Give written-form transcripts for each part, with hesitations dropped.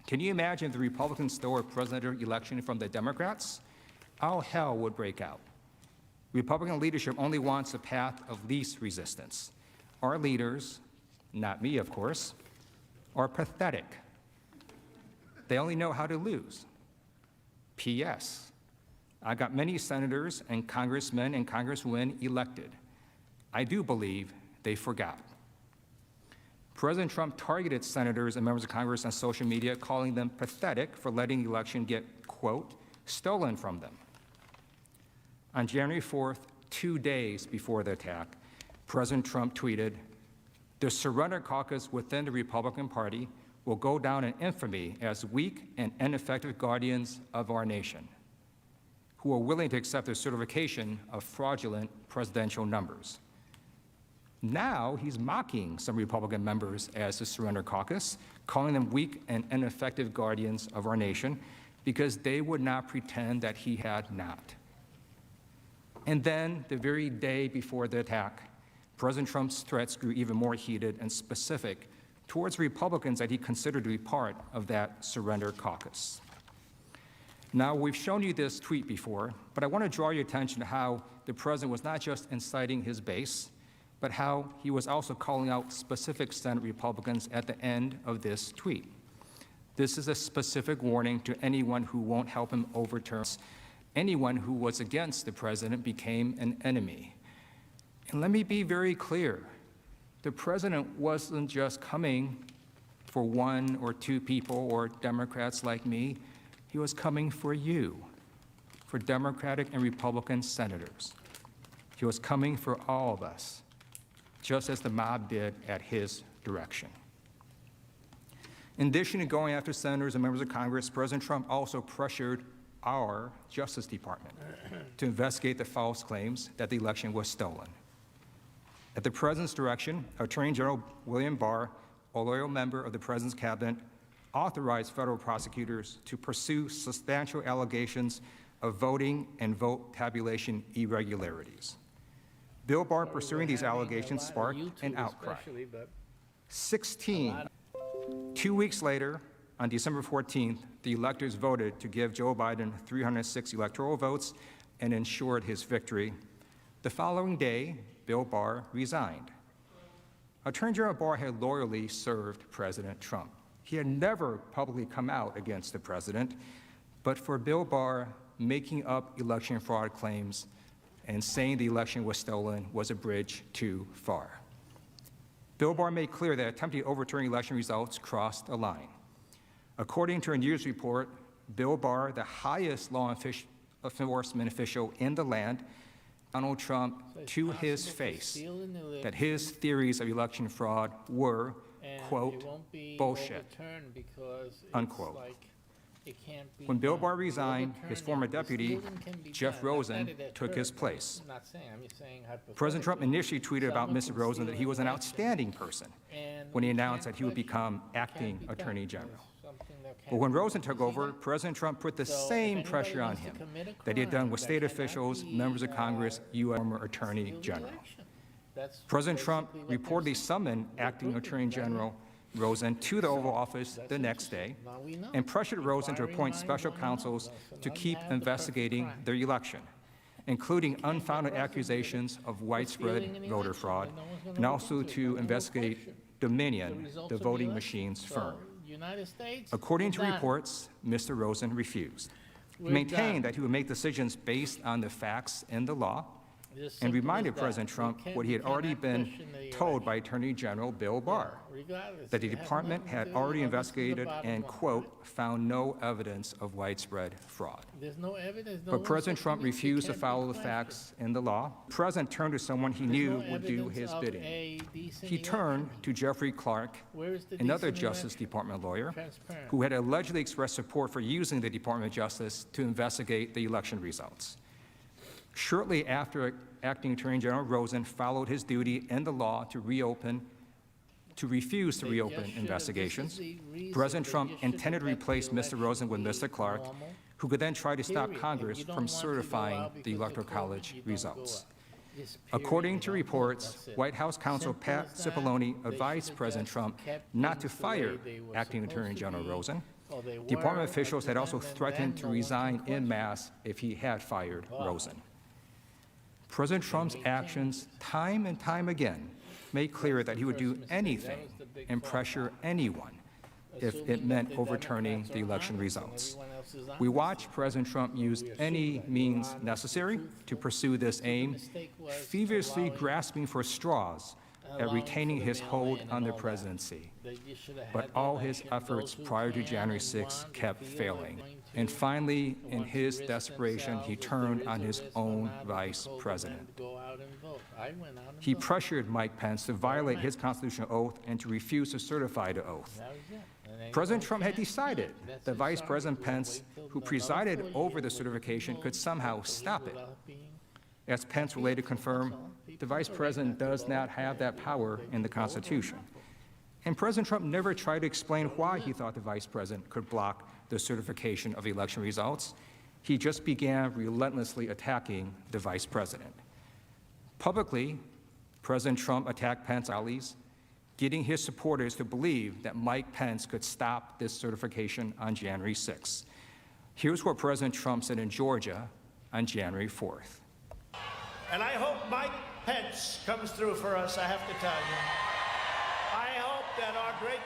Can you imagine if the Republicans stole a presidential election from the Democrats? All hell would break out. Republican leadership only wants a path of least resistance. Our leaders, not me, of course, are pathetic. They only know how to lose. P.S. I got many senators and congressmen and congresswomen elected. I do believe they forgot. President Trump targeted senators and members of Congress on social media, calling them pathetic for letting the election get, quote, stolen from them. On January 4th, 2 days before the attack, President Trump tweeted, "The surrender caucus within the Republican Party will go down in infamy as weak and ineffective guardians of our nation, who are willing to accept the certification of fraudulent presidential numbers." Now he's mocking some Republican members as the surrender caucus, calling them weak and ineffective guardians of our nation because they would not pretend that he had not. And then, the very day before the attack, President Trump's threats grew even more heated and specific towards Republicans that he considered to be part of that surrender caucus. Now, we've shown you this tweet before, but I want to draw your attention to how the president was not just inciting his base, but how he was also calling out specific Senate Republicans at the end of this tweet. This is a specific warning to anyone who won't help him overturn. Anyone who was against the president became an enemy. And let me be very clear. The president wasn't just coming for one or two people or Democrats like me. He was coming for you, for Democratic and Republican senators. He was coming for all of us, just as the mob did at his direction. In addition to going after senators and members of Congress, President Trump also pressured our Justice Department to investigate the false claims that the election was stolen. At the President's direction, Attorney General William Barr, a loyal member of the President's cabinet, authorized federal prosecutors to pursue substantial allegations of voting and vote tabulation irregularities. Bill Barr pursuing these allegations sparked an outcry. 2 weeks later, on December 14th, the electors voted to give Joe Biden 306 electoral votes and ensured his victory. The following day, Bill Barr resigned. Attorney General Barr had loyally served President Trump. He had never publicly come out against the president, but for Bill Barr, making up election fraud claims and saying the election was stolen was a bridge too far. Bill Barr made clear that attempting to overturn election results crossed a line. According to a news report, Bill Barr, the highest law enforcement official in the land, Donald Trump to his face that his theories of election fraud were, quote, bullshit, unquote. When Bill Barr resigned, his former deputy, Jeff Rosen, took his place. President Trump initially tweeted about Mr. Rosen that he was an outstanding person when he announced that he would become acting Attorney General. But when Rosen took over, President Trump put the same pressure on him that he had done with state officials, members of Congress, U.S. former Attorney General. President Trump reportedly summoned acting Attorney General Rosen to the Oval Office the next day and pressured Rosen to appoint special counsels to keep investigating the election, including unfounded accusations of widespread voter fraud, and also to investigate Dominion, the voting machines firm. According to reports, Mr. Rosen refused. He maintained that he would make decisions based on the facts and the law, and reminded President Trump what he had already been told by Attorney General Bill Barr, that the department had already investigated and, quote, found no evidence of widespread fraud. But President Trump refused to follow the facts and the law. The President turned to someone he knew would do his bidding. He turned to Jeffrey Clark, another Justice Department lawyer, who had allegedly expressed support for using the Department of Justice to investigate the election results. Shortly after Acting Attorney General Rosen followed his duty and the law to refuse to reopen investigations, President Trump intended to replace Mr. Rosen with Mr. Clark, who could then try to stop Congress from certifying the Electoral College results. According to reports, White House counsel Pat Cipollone advised President Trump not to fire Acting Attorney General Rosen, Department officials had also threatened to resign en masse if he had fired Rosen. President Trump's actions, time and time again, made clear that he would do anything and pressure anyone if it meant overturning the election results. We watched President Trump use any means necessary to pursue this aim, feverishly grasping for straws at retaining his hold on the presidency. But all his efforts prior to January 6 kept failing. And finally, in his desperation, he turned on his own vice president. He pressured Mike Pence to violate his constitutional oath and to refuse to certify the oath. President Trump had decided that Vice President Pence, who presided over the certification, could somehow stop it. As Pence would later confirm, the Vice President does not have that power in the Constitution. And President Trump never tried to explain why he thought the Vice President could block the certification of election results. He just began relentlessly attacking the Vice President. Publicly, President Trump attacked Pence allies, getting his supporters to believe that Mike Pence could stop this certification on January 6th. Here's what President Trump said in Georgia on January 4th. And I hope Mike Pence comes through for us, I have to tell you. I hope that our great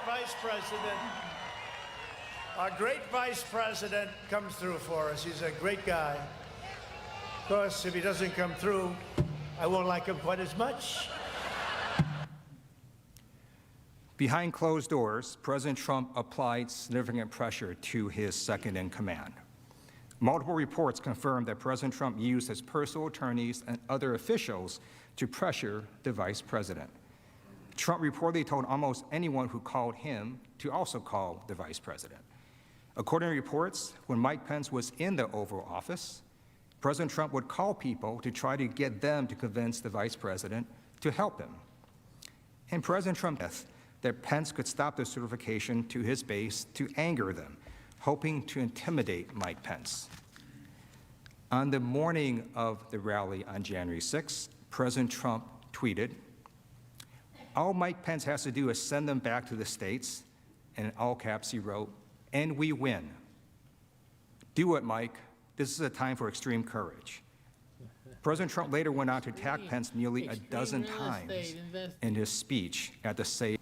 Vice President comes through for us. He's a great guy. Of course, if he doesn't come through, I won't like him quite as much. Behind closed doors, President Trump applied significant pressure to his second-in-command. Multiple reports confirmed that President Trump used his personal attorneys and other officials to pressure the Vice President. Trump reportedly told almost anyone who called him to also call the Vice President. According to reports, when Mike Pence was in the Oval Office, President Trump would call people to try to get them to convince the Vice President to help him. And President Trump said that Pence could stop the certification to his base to anger them, hoping to intimidate Mike Pence. On the morning of the rally on January 6th, President Trump tweeted, "All Mike Pence has to do is send them back to the states," and in all caps he wrote, "and we win. Do it, Mike. This is a time for extreme courage." President Trump later went on to attack Pence nearly a dozen times in his speech at the same.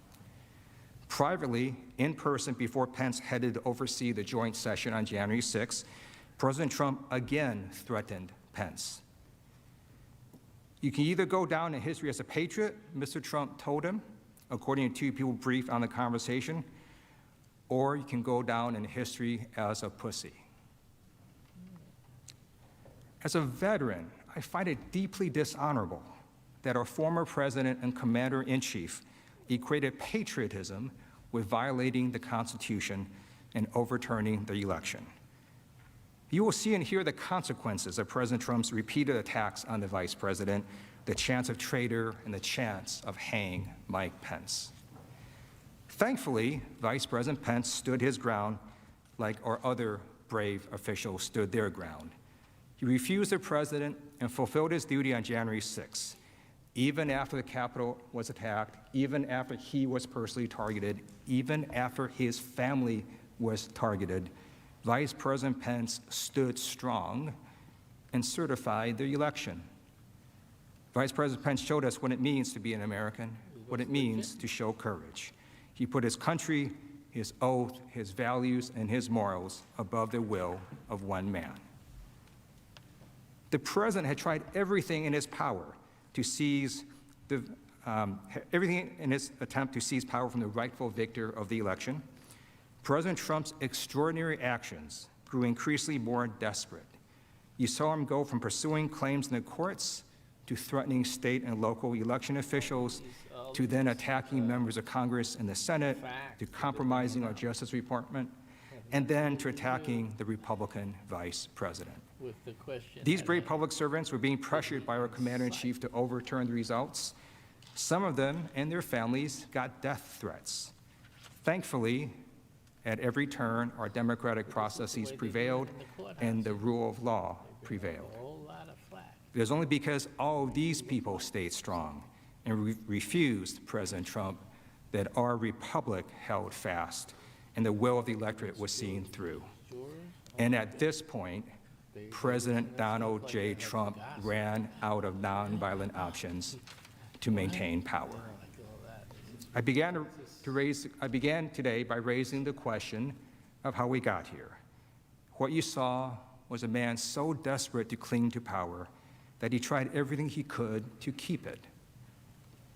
Privately, in person, before Pence headed to oversee the joint session on January 6, President Trump again threatened Pence. "You can either go down in history as a patriot," Mr. Trump told him, according to two people briefed on the conversation, "or you can go down in history as a pussy." As a veteran, I find it deeply dishonorable that our former president and commander-in-chief equated patriotism with violating the Constitution and overturning the election. You will see and hear the consequences of President Trump's repeated attacks on the Vice President, the chance of traitor, and the chance of hanging Mike Pence. Thankfully, Vice President Pence stood his ground like our other brave officials stood their ground. He refused the president and fulfilled his duty on January 6th. Even after the Capitol was attacked, even after he was personally targeted, even after his family was targeted, Vice President Pence stood strong and certified the election. Vice President Pence showed us what it means to be an American, what it means to show courage. He put his country, his oath, his values, and his morals above the will of one man. The president had tried everything in his power to seize everything in his attempt to seize power from the rightful victor of the election. President Trump's extraordinary actions grew increasingly more desperate. You saw him go from pursuing claims in the courts to threatening state and local election officials, to then attacking members of Congress and the Senate, to compromising our Justice Department, and then to attacking the Republican vice president. These brave public servants were being pressured by our commander-in-chief to overturn the results. Some of them and their families got death threats. Thankfully, at every turn, our democratic processes prevailed and the rule of law prevailed. It was only because all of these people stayed strong and refused President Trump that our republic held fast and the will of the electorate was seen through. And at this point, President Donald J. Trump ran out of nonviolent options to maintain power. I began today by raising the question of how we got here. What you saw was a man so desperate to cling to power that he tried everything he could to keep it.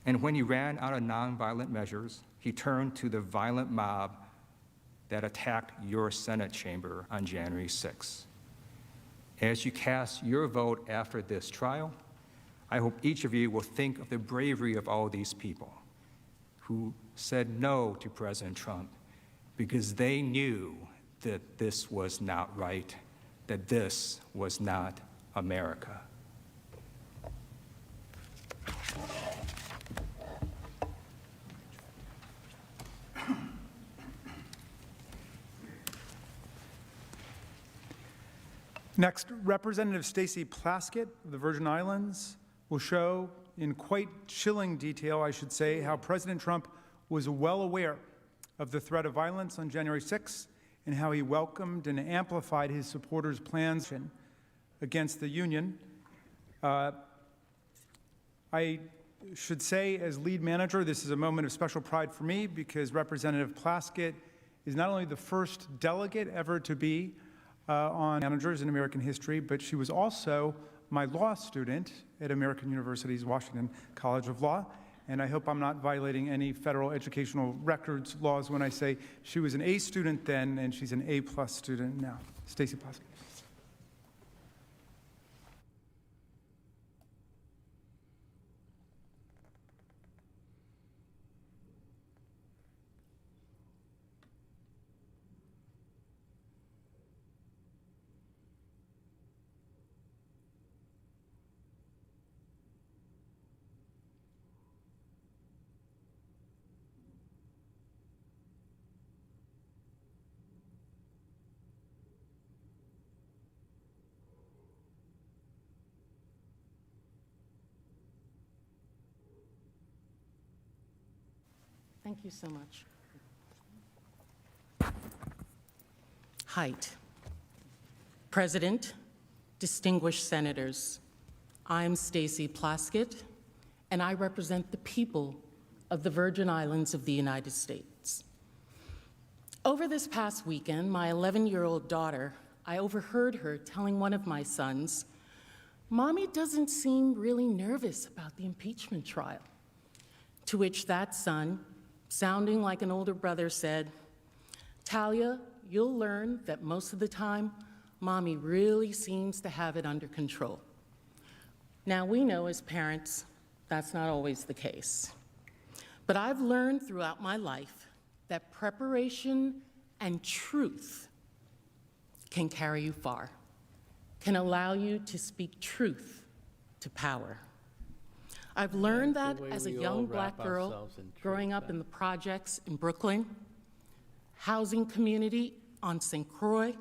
And when he ran out of nonviolent measures, he turned to the violent mob that attacked your Senate chamber on January 6th. As you cast your vote after this trial, I hope each of you will think of the bravery of all these people who said no to President Trump because they knew that this was not right, that this was not America. Next, Representative Stacey Plaskett of the Virgin Islands will show in quite chilling detail, I should say, how President Trump was well aware of the threat of violence on January 6th and how he welcomed and amplified his supporters' plans against the Union. I should say, as lead manager, this is a moment of special pride for me because Representative Plaskett is not only the first delegate ever to be on managers in American history, but she was also my law student at American University's Washington College of Law. And I hope I'm not violating any federal educational records laws when I say she was an A student then and she's an A+ student now. Stacey Plaskett. Thank you so much. Height. President, distinguished senators, I'm Stacey Plaskett, and I represent the people of the Virgin Islands of the United States. Over this past weekend, my 11-year-old daughter, I overheard her telling one of my sons, "Mommy doesn't seem really nervous about the impeachment trial." To which that son, sounding like an older brother, said, "Talia, you'll learn that most of the time, Mommy really seems to have it under control." Now, we know as parents, that's not always the case. But I've learned throughout my life that preparation and truth can carry you far, can allow you to speak truth to power. I've learned that as a young Black girl growing up in the projects in Brooklyn, housing community on St. Croix,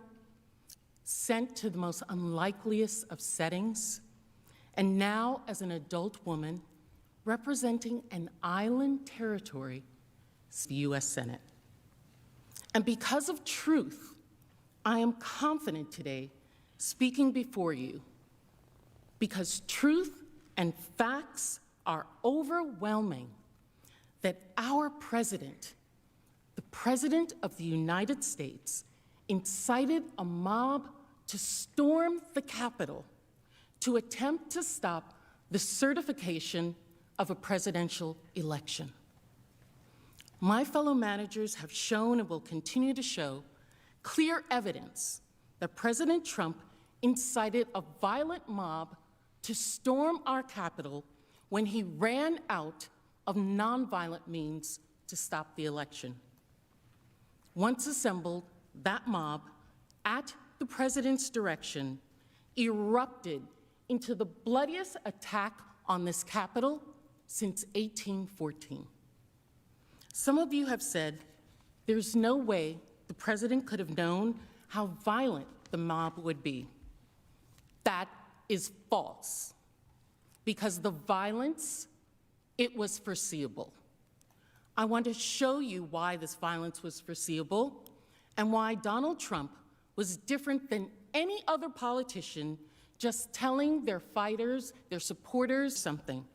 sent to the most unlikeliest of settings, and now as an adult woman representing an island territory, the U.S. Senate. And because of truth, I am confident today speaking before you, because truth and facts are overwhelming that our president, the President of the United States, incited a mob to storm the Capitol to attempt to stop the certification of a presidential election. My fellow managers have shown and will continue to show clear evidence that President Trump incited a violent mob to storm our Capitol when he ran out of nonviolent means to stop the election. Once assembled, that mob, at the president's direction, erupted into the bloodiest attack on this Capitol since 1814. Some of you have said there's no way the president could have known how violent the mob would be. That is false, because the violence, it was foreseeable. I want to show you why this violence was foreseeable and why Donald Trump was different than any other politician just telling their fighters, their supporters something.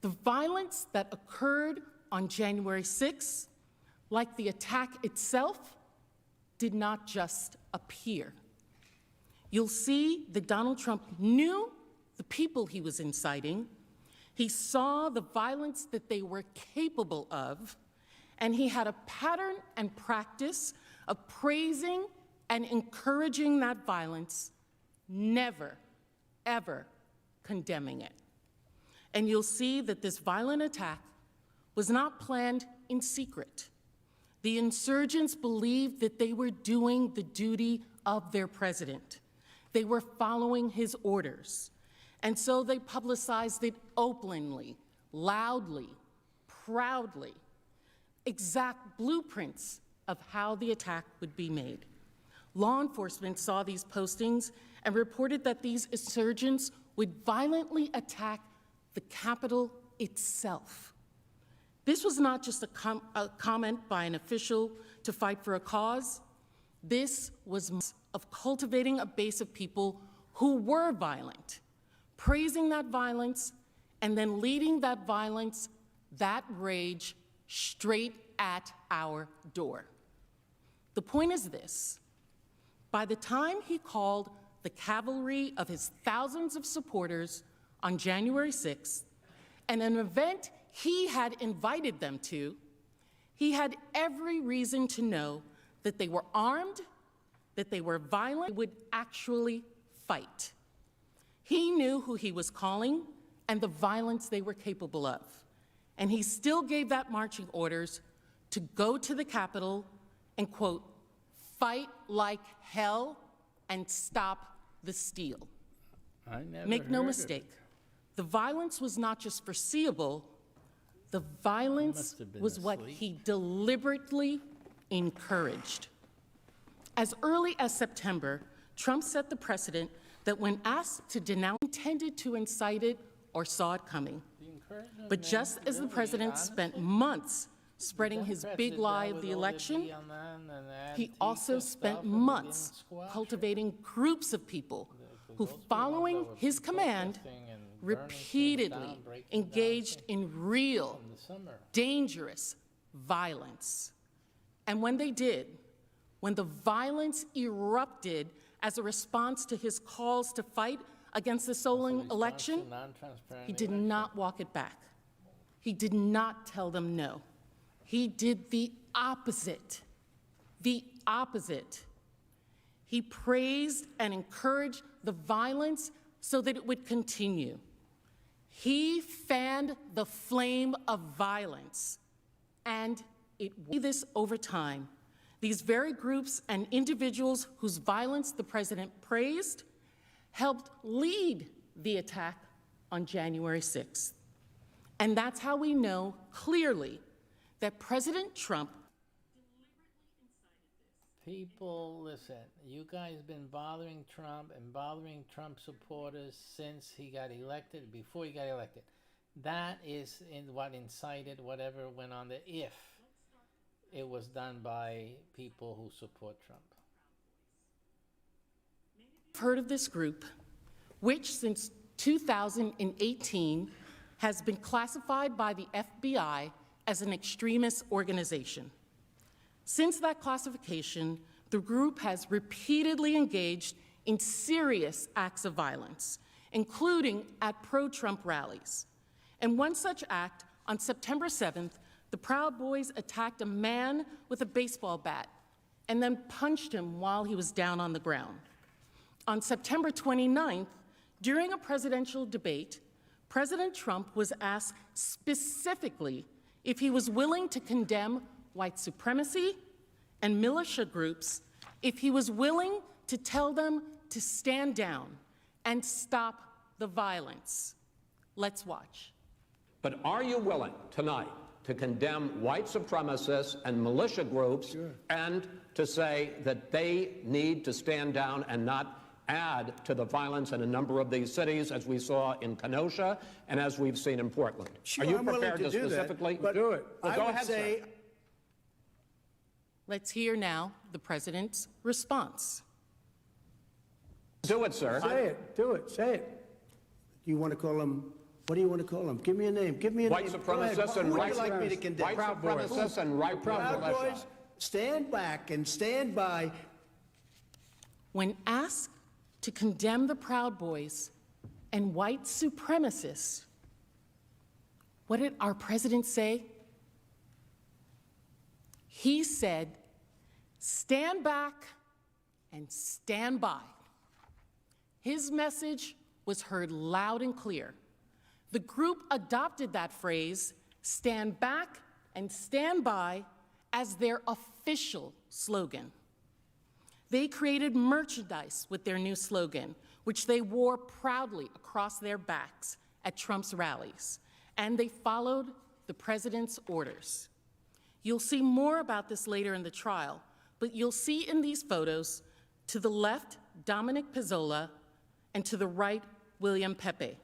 The violence that occurred on January 6th, like the attack itself, did not just appear. You'll see that Donald Trump knew the people he was inciting, he saw the violence that they were capable of, and he had a pattern and practice of praising and encouraging that violence, never, ever condemning it. And you'll see that this violent attack was not planned in secret. The insurgents believed that they were doing the duty of their president. They were following his orders. And so they publicized it openly, loudly, proudly, exact blueprints of how the attack would be made. Law enforcement saw these postings and reported that these insurgents would violently attack the Capitol itself. This was not just a comment by an official to fight for a cause. This was of cultivating a base of people who were violent, praising that violence, and then leading that violence, that rage, straight at our door. The point is this: by the time he called the cavalry of his thousands of supporters on January 6th, and an event he had invited them to, he had every reason to know that they were armed, that they were violent, would actually fight. He knew who he was calling and the violence they were capable of. And he still gave that marching orders to go to the Capitol and, quote, fight like hell and stop the steal. Make no mistake, the violence was not just foreseeable, the violence was what he deliberately encouraged. As early as September, Trump set the precedent that when asked to denounce, intended to incite it or saw it coming. But just as the president spent months spreading his big lie of the election, he also spent months cultivating groups of people who, following his command, repeatedly engaged in real, dangerous violence. And when they did, when the violence erupted as a response to his calls to fight against the stolen election, he did not walk it back. He did not tell them no. He did the opposite. The opposite. He praised and encouraged the violence so that it would continue. He fanned the flame of violence, and it will be this over time. These very groups and individuals whose violence the president praised helped lead the attack on January 6th. And that's how we know clearly that President Trump People, listen, you guys been bothering Trump and bothering Trump supporters since he got elected, before he got elected. That is what incited whatever went on there, if it was done by people who support Trump. heard of this group, which since 2018 has been classified by the FBI as an extremist organization. Since that classification, the group has repeatedly engaged in serious acts of violence, including at pro-Trump rallies. In one such act, on September 7th, the Proud Boys attacked a man with a baseball bat and then punched him while he was down on the ground. On September 29th, during a presidential debate, President Trump was asked specifically if he was willing to condemn white supremacy and militia groups, if he was willing to tell them to stand down and stop the violence. Let's watch. But are you willing tonight to condemn white supremacists and militia groups and to say that they need to stand down and not add to the violence in a number of these cities, as we saw in Kenosha and as we've seen in Portland? Sure, are you I'm willing prepared to do that, specifically but do it? Well, I go would ahead, say sir. Let's hear now the president's response. Do it, sir. Say it. Do it. Say it. You want to call them? What do you want to call them? Give me a name. Give me a White name. Go ahead. supremacists and Who would white you like me to condemn? supremacists and right Proud militia. Boys, stand back and stand by. When asked to condemn the Proud Boys and white supremacists, what did our president say? He said, stand back and stand by. His message was heard loud and clear. The group adopted that phrase, stand back and stand by, as their official slogan. They created merchandise with their new slogan, which they wore proudly across their backs at Trump's rallies, and they followed the president's orders. You'll see more about this later in the trial, but you'll see in these photos, to the left, Dominic Pezzola, and to the right, William Pepe,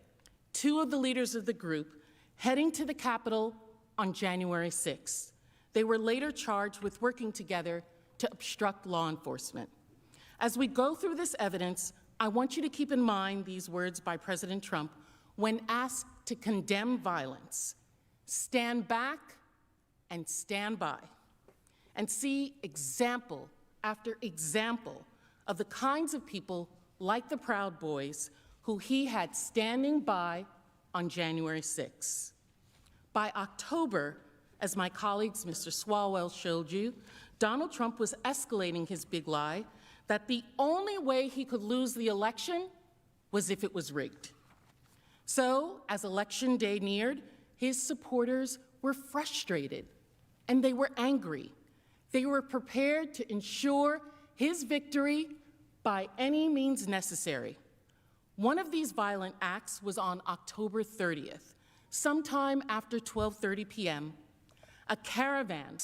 two of the leaders of the group heading to the Capitol on January 6th. They were later charged with working together to obstruct law enforcement. As we go through this evidence, I want you to keep in mind these words by President Trump when asked to condemn violence. Stand back and stand by, and see example after example of the kinds of people like the Proud Boys who he had standing by on January 6th. By October, as my colleagues Mr. Swalwell showed you, Donald Trump was escalating his big lie that the only way he could lose the election was if it was rigged. So, as Election Day neared, his supporters were frustrated and they were angry. They were prepared to ensure his victory by any means necessary. One of these violent acts was on October 30th, sometime after 12:30 p.m. A caravan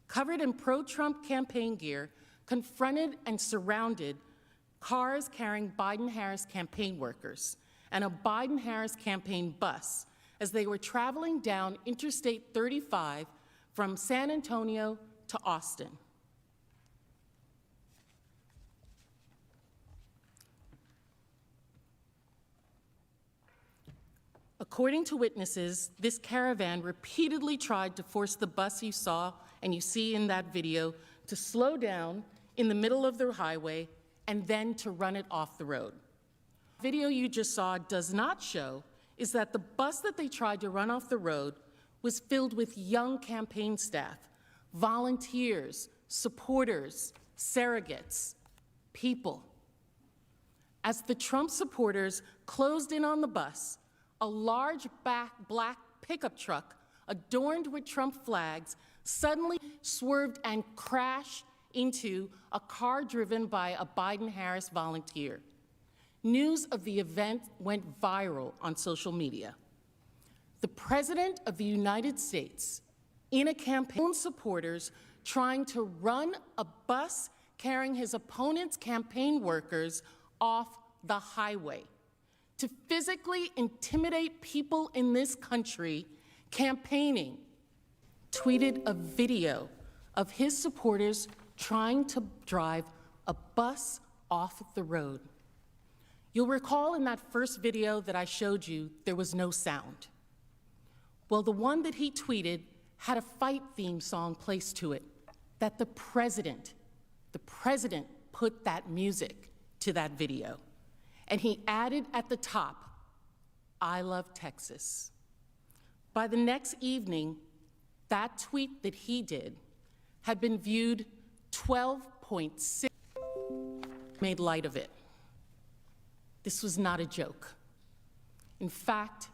covered in pro-Trump campaign gear confronted and surrounded cars carrying Biden-Harris campaign workers and a Biden-Harris campaign bus as they were traveling down Interstate 35 from San Antonio to Austin. According to witnesses, this caravan repeatedly tried to force the bus you saw and you see in that video to slow down in the middle of the highway and then to run it off the road. The video you just saw does not show is that the bus that they tried to run off the road was filled with young campaign staff, volunteers, supporters, surrogates, people. As the Trump supporters closed in on the bus, a large black pickup truck adorned with Trump flags suddenly swerved and crashed into a car driven by a Biden-Harris volunteer. News of the event went viral on social media. The President of the United States, in a campaign, supporters trying to run a bus carrying his opponent's campaign workers off the highway, to physically intimidate people in this country campaigning, tweeted a video of his supporters trying to drive a bus off the road. You'll recall in that first video that I showed you, there was no sound. Well, the one that he tweeted had a fight theme song placed to it that the president put that music to that video. And he added at the top, "I love Texas." By the next evening, that tweet that he did had been viewed 12.6, made light of it. This was not a joke. In fact,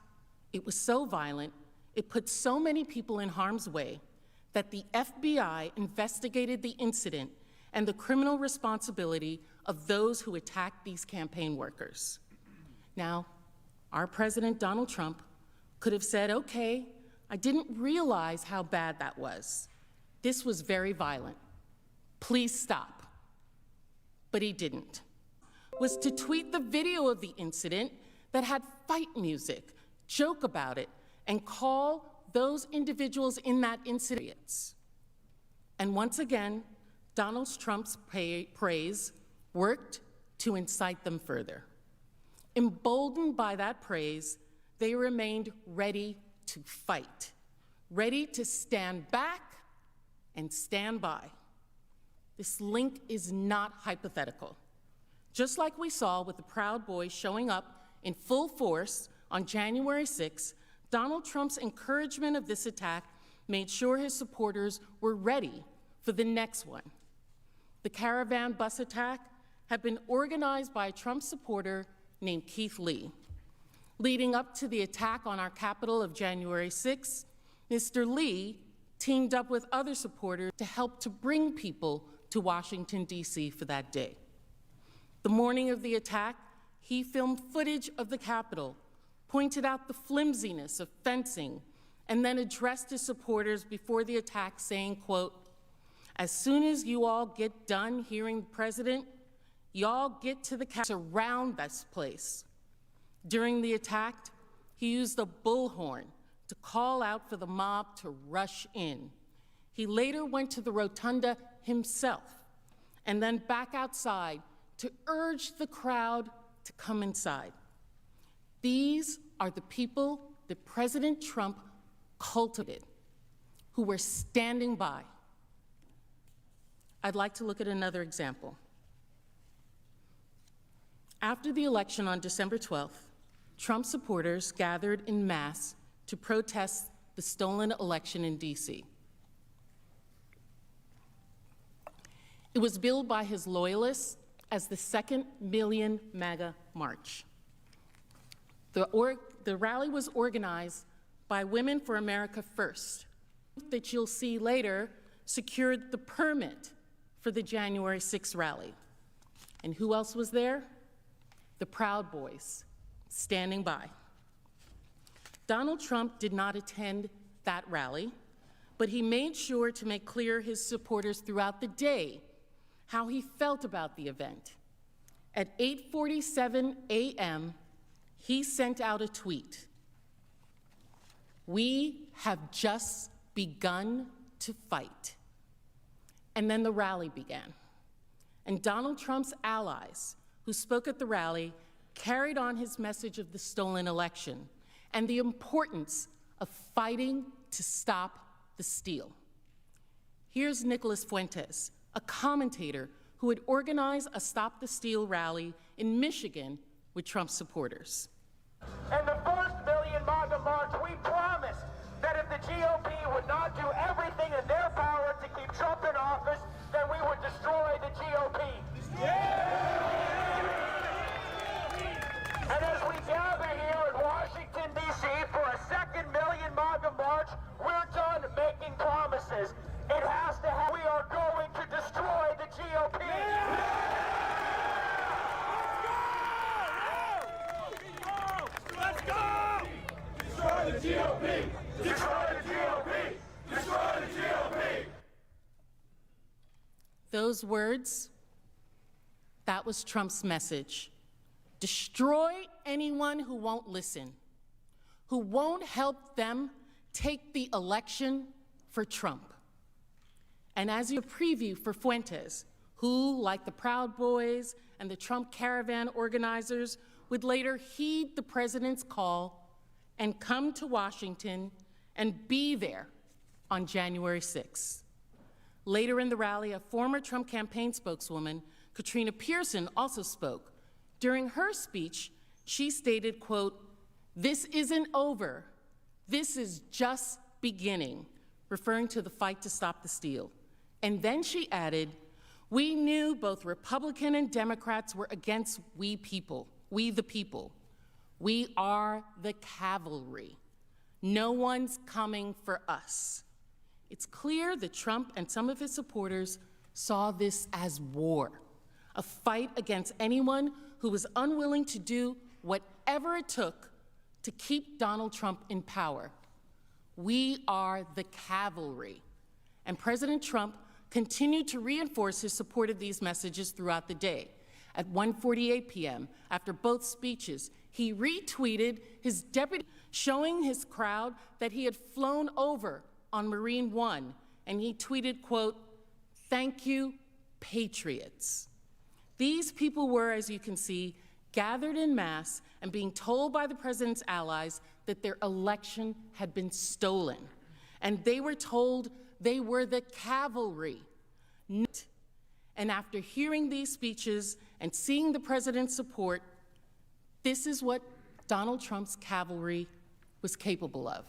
it was so violent, it put so many people in harm's way that the FBI investigated the incident and the criminal responsibility of those who attacked these campaign workers. Now, our President Donald Trump could have said, okay, I didn't realize how bad that was. This was very violent. Please stop. But he didn't. Was to tweet the video of the incident that had fight music, joke about it, and call those individuals in that incident. And once again, Donald Trump's praise worked to incite them further. Emboldened by that praise, they remained ready to fight, ready to stand back and stand by. This link is not hypothetical. Just like we saw with the Proud Boys showing up in full force on January 6, Donald Trump's encouragement of this attack made sure his supporters were ready for the next one. The caravan bus attack had been organized by a Trump supporter named Keith Lee. Leading up to the attack on our Capitol of January 6, Mr. Lee teamed up with other supporters to help to bring people to Washington, D.C. for that day. The morning of the attack, he filmed footage of the Capitol, pointed out the flimsiness of fencing, and then addressed his supporters before the attack saying, quote, "As soon as you all get done hearing the president, y'all get to the Capitol around this place." During the attack, he used a bullhorn to call out for the mob to rush in. He later went to the rotunda himself and then back outside to urge the crowd to come inside. These are the people that President Trump cultivated, who were standing by. I'd like to look at another example. After the election on December 12th, Trump supporters gathered en masse to protest the stolen election in D.C. It was billed by his loyalists as the second Million MAGA March. The rally was organized by Women for America First, that you'll see later secured the permit for the January 6th rally. And who else was there? The Proud Boys, standing by. Donald Trump did not attend that rally, but he made sure to make clear his supporters throughout the day how he felt about the event. At 8:47 a.m., he sent out a tweet. "We have just begun to fight." And then the rally began. And Donald Trump's allies, who spoke at the rally, carried on his message of the stolen election and the importance of fighting to stop the steal. Here's Nicholas Fuentes, a commentator who had organized a Stop the Steal rally in Michigan with Trump supporters. In the first Million MAGA March, we promised that if the GOP would not do everything in their power to keep Trump in office, then we would destroy the GOP. And as we gather here in Washington, D.C. for a second Million MAGA March, we're done making promises. It has to happen. We are going to destroy the GOP. Let's go! Destroy the GOP! Destroy the GOP! Destroy the GOP! Those words, that was Trump's message. Destroy anyone who won't listen, who won't help them take the election for Trump. And as a preview for Fuentes, who, like the Proud Boys and the Trump caravan organizers, would later heed the president's call and come to Washington and be there on January 6th. Later in the rally, a former Trump campaign spokeswoman, Katrina Pearson, also spoke. During her speech, she stated, quote, "This isn't over. This is just beginning," referring to the fight to stop the steal. And then she added, "We knew both Republican and Democrats were against we the people. We are the cavalry. No one's coming for us." It's clear that Trump and some of his supporters saw this as war, a fight against anyone who was unwilling to do whatever it took to keep Donald Trump in power. We are the cavalry. And President Trump continued to reinforce his support of these messages throughout the day. At 1:48 p.m., after both speeches, he retweeted his deputy, showing his crowd that he had flown over on Marine One, and he tweeted, quote, "Thank you, patriots. These people were, as you can see, gathered en masse and being told by the president's allies that their election had been stolen. And they were told they were the cavalry. And after hearing these speeches and seeing the president's support, this is what Donald Trump's cavalry was capable of.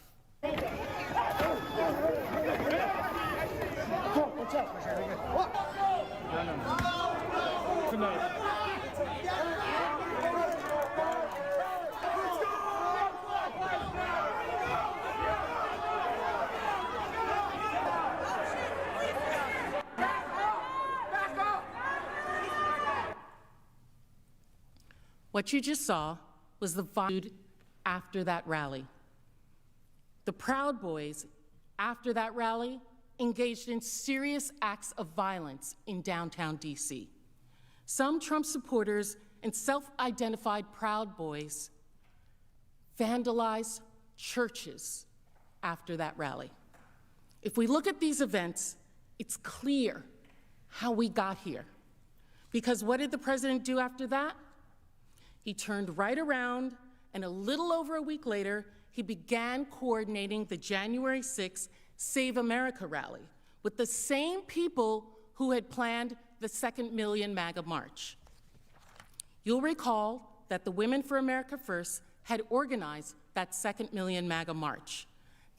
What you just saw was the vibe after that rally. The Proud Boys, after that rally, engaged in serious acts of violence in downtown DC. Some Trump supporters and self-identified Proud Boys vandalized churches after that rally. If we look at these events, it's clear how we got here. Because what did the president do after that? He turned right around, and a little over a week later, he began coordinating the January 6th Save America rally with the same people who had planned the 2nd Million MAGA March. You'll recall that the Women for America First had organized that 2nd Million MAGA March.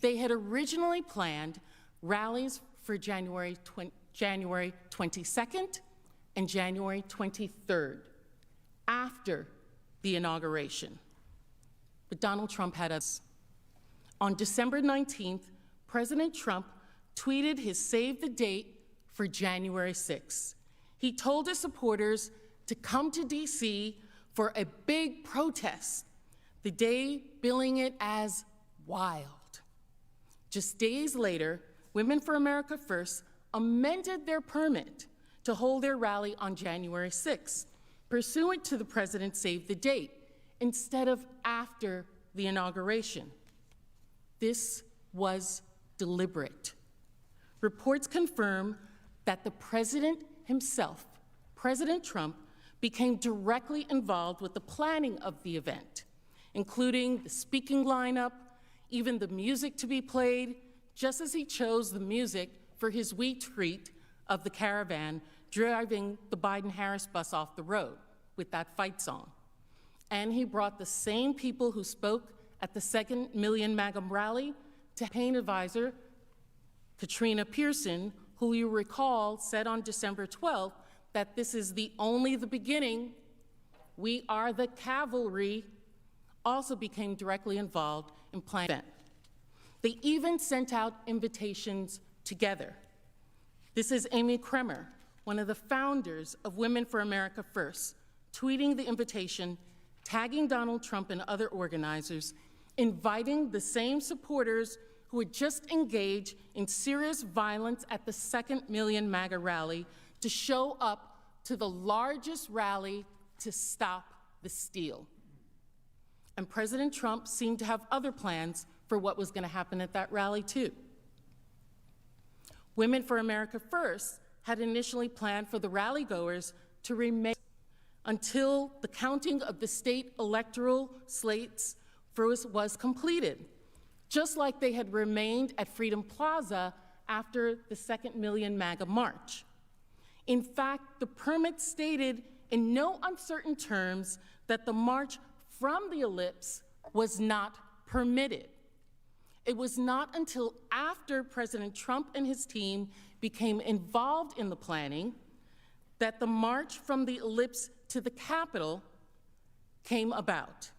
They had originally planned rallies for January 22nd and January 23rd, after the inauguration. But Donald Trump had us. On December 19th, President Trump tweeted his save the date for January 6th. He told his supporters to come to DC for a big protest, the day billing it as wild. Just days later, Women for America First amended their permit to hold their rally on January 6th, pursuant to the president's save the date, instead of after the inauguration. This was deliberate. Reports confirm that the president himself, President Trump, became directly involved with the planning of the event, including the speaking lineup, even the music to be played, just as he chose the music for his retreat of the caravan driving the Biden-Harris bus off the road with that fight song. And he brought the same people who spoke at the 2nd Million MAGA rally to campaign advisor Katrina Pearson, who you recall said on December 12th that this is only the beginning. We are the cavalry, also became directly involved in planning the event. They even sent out invitations together. This is Amy Kremer, one of the founders of Women for America First, tweeting the invitation, tagging Donald Trump and other organizers, inviting the same supporters who had just engaged in serious violence at the 2nd Million MAGA rally to show up to the largest rally to stop the steal. And President Trump seemed to have other plans for what was going to happen at that rally, too. Women for America First had initially planned for the rally-goers to remain until the counting of the state electoral slates was completed, just like they had remained at Freedom Plaza after the 2nd Million MAGA March. In fact, the permit stated in no uncertain terms that the march from the ellipse was not permitted. It was not until after President Trump and his team became involved in the planning that the march from the ellipse to the Capitol came about,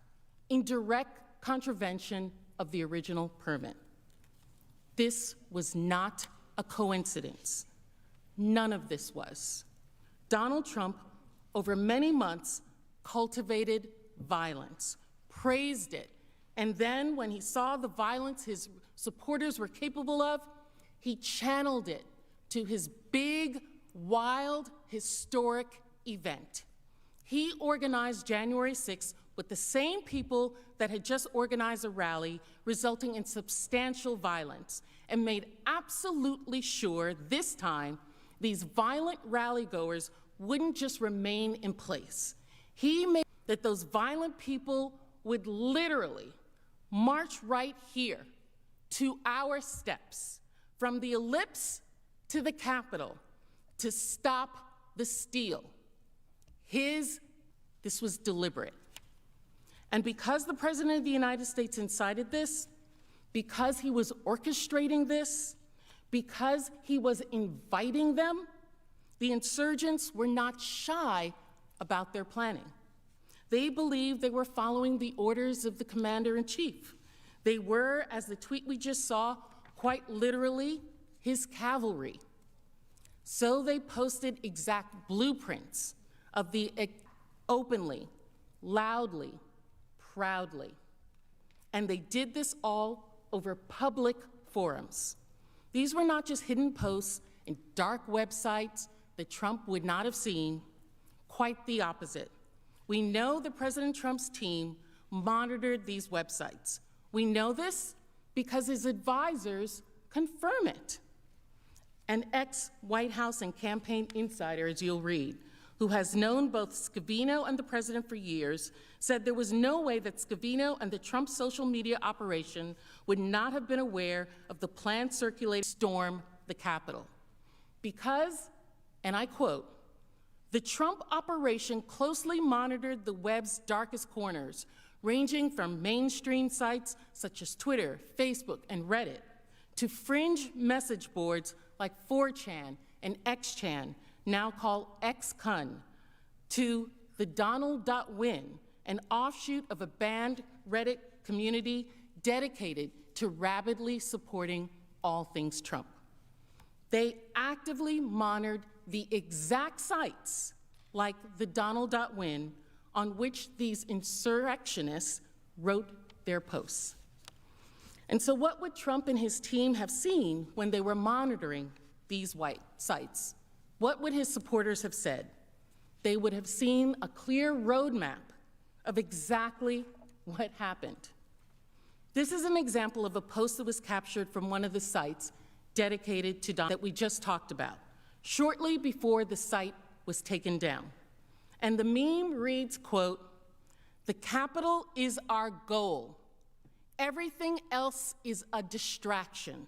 in direct contravention of the original permit. This was not a coincidence. None of this was. Donald Trump, over many months, cultivated violence, praised it, and then when he saw the violence his supporters were capable of, he channeled it to his big, wild, historic event. He organized January 6th with the same people that had just organized a rally, resulting in substantial violence, and made absolutely sure this time these violent rally-goers wouldn't just remain in place. He made that those violent people would literally march right here to our steps, from the ellipse to the Capitol, to stop the steal. This was deliberate. And because the President of the United States incited this, because he was orchestrating this, because he was inviting them, the insurgents were not shy about their planning. They believed they were following the orders of the commander-in-chief. They were, as the tweet we just saw, quite literally his cavalry. So they posted exact blueprints of the openly, loudly, proudly. And they did this all over public forums. These were not just hidden posts in dark websites that Trump would not have seen, quite the opposite. We know that President Trump's team monitored these websites. We know this because his advisors confirm it. An ex-White House and campaign insider, as you'll read, who has known both Scavino and the president for years, said there was no way that Scavino and the Trump social media operation would not have been aware of the planned circulating storm the Capitol. Because, and I quote, "The Trump operation closely monitored the web's darkest corners, ranging from mainstream sites such as Twitter, Facebook, and Reddit, to fringe message boards like 4chan and XChan, now called XCun, to the Donald.win, an offshoot of a banned Reddit community dedicated to rabidly supporting all things Trump. They actively monitored the exact sites, like the Donald.win, on which these insurrectionists wrote their posts. And so what would Trump and his team have seen when they were monitoring these white sites? What would his supporters have said? They would have seen a clear roadmap of exactly what happened. This is an example of a post that was captured from one of the sites dedicated to Donald that we just talked about, shortly before the site was taken down. And the meme reads, quote, "The Capitol is our goal. Everything else is a distraction.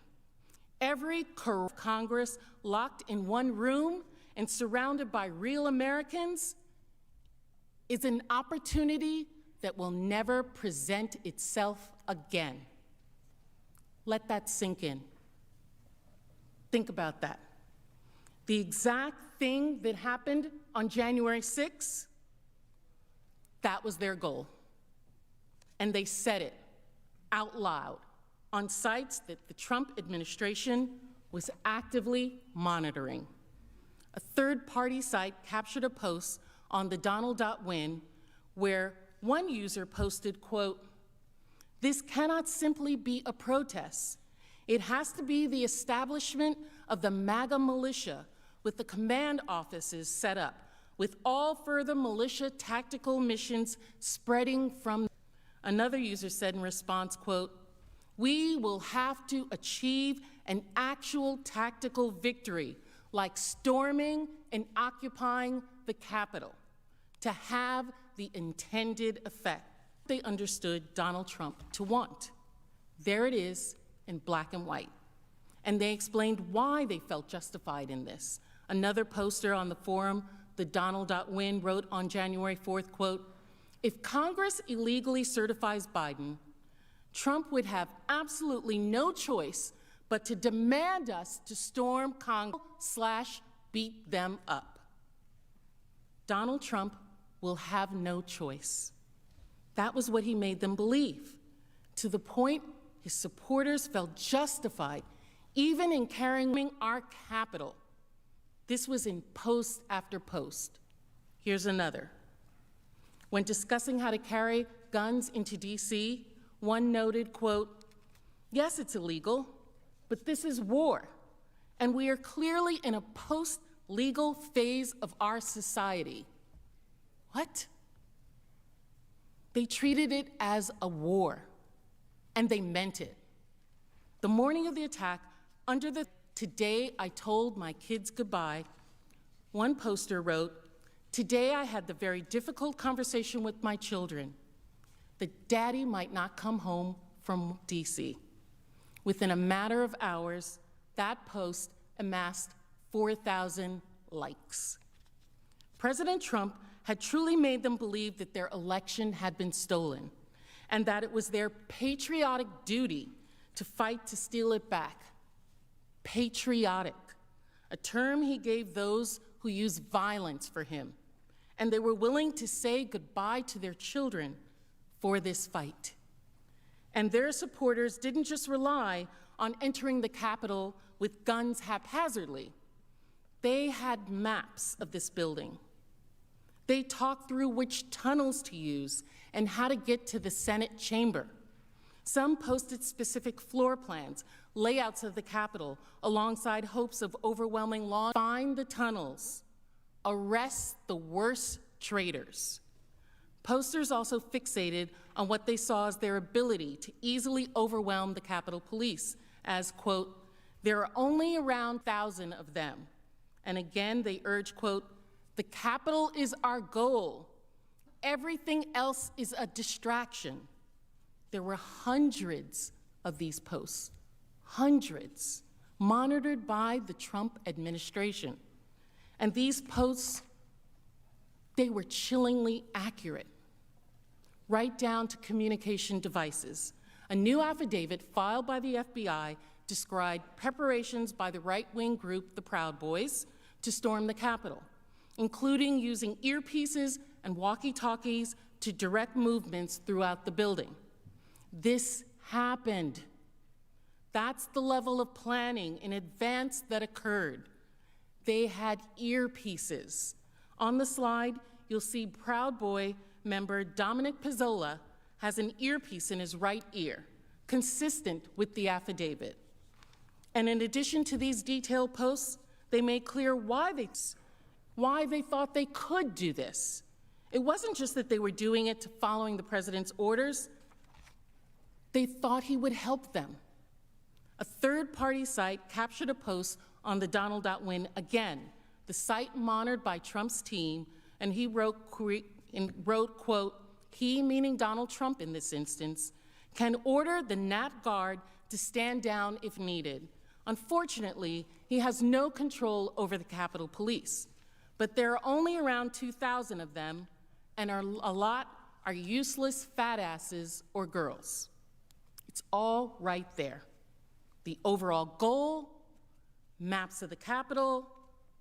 Every Congress locked in one room and surrounded by real Americans is an opportunity that will never present itself again." Let that sink in. Think about that. The exact thing that happened on January 6th, that was their goal. And they said it out loud on sites that the Trump administration was actively monitoring. A third-party site captured a post on the Donald.win where one user posted, quote, "This cannot simply be a protest. It has to be the establishment of the MAGA militia with the command offices set up, with all further militia tactical missions spreading from." Another user said in response, quote, "We will have to achieve an actual tactical victory, like storming and occupying the Capitol, to have the intended effect they understood Donald Trump to want." There it is in black and white. And they explained why they felt justified in this. Another poster on the forum, the Donald.win, wrote on January 4th, quote, "If Congress illegally certifies Biden, Trump would have absolutely no choice but to demand us to storm Congress / beat them up. Donald Trump will have no choice." That was what he made them believe, to the point his supporters felt justified even in carrying our Capitol. This was in post after post. Here's another. When discussing how to carry guns into D.C., one noted, quote, "Yes, it's illegal, but this is war, and we are clearly in a post-legal phase of our society." What? They treated it as a war, and they meant it. The morning of the attack, under the "Today I told my kids goodbye." One poster wrote, "Today I had the very difficult conversation with my children that Daddy might not come home from DC." Within a matter of hours, that post amassed 4,000 likes. President Trump had truly made them believe that their election had been stolen and that it was their patriotic duty to fight to steal it back. Patriotic, a term he gave those who used violence for him, and they were willing to say goodbye to their children for this fight. And their supporters didn't just rely on entering the Capitol with guns haphazardly. They had maps of this building. They talked through which tunnels to use and how to get to the Senate chamber. Some posted specific floor plans, layouts of the Capitol, alongside hopes of overwhelming law. Find the tunnels, arrest the worst traitors. Posters also fixated on what they saw as their ability to easily overwhelm the Capitol Police, as, quote, "There are only around 1,000 of them." And again, they urged, quote, "The Capitol is our goal. Everything else is a distraction." There were hundreds of these posts, hundreds, monitored by the Trump administration. And these posts, they were chillingly accurate, right down to communication devices. A new affidavit filed by the FBI described preparations by the right-wing group, the Proud Boys, to storm the Capitol, including using earpieces and walkie-talkies to direct movements throughout the building. This happened. That's the level of planning in advance that occurred. They had earpieces. On the slide, you'll see Proud Boy member Dominic Pizzola has an earpiece in his right ear, consistent with the affidavit. And in addition to these detailed posts, they made clear why they thought they could do this. It wasn't just that they were doing it to following the president's orders. They thought he would help them. A third-party site captured a post on the Donald.win again, the site monitored by Trump's team, and he wrote, quote, "He," meaning Donald Trump in this instance, "can order the Nat Guard to stand down if needed. Unfortunately, he has no control over the Capitol Police, but there are only around 2,000 of them, and a lot are useless fat asses or girls." It's all right there. The overall goal, maps of the Capitol,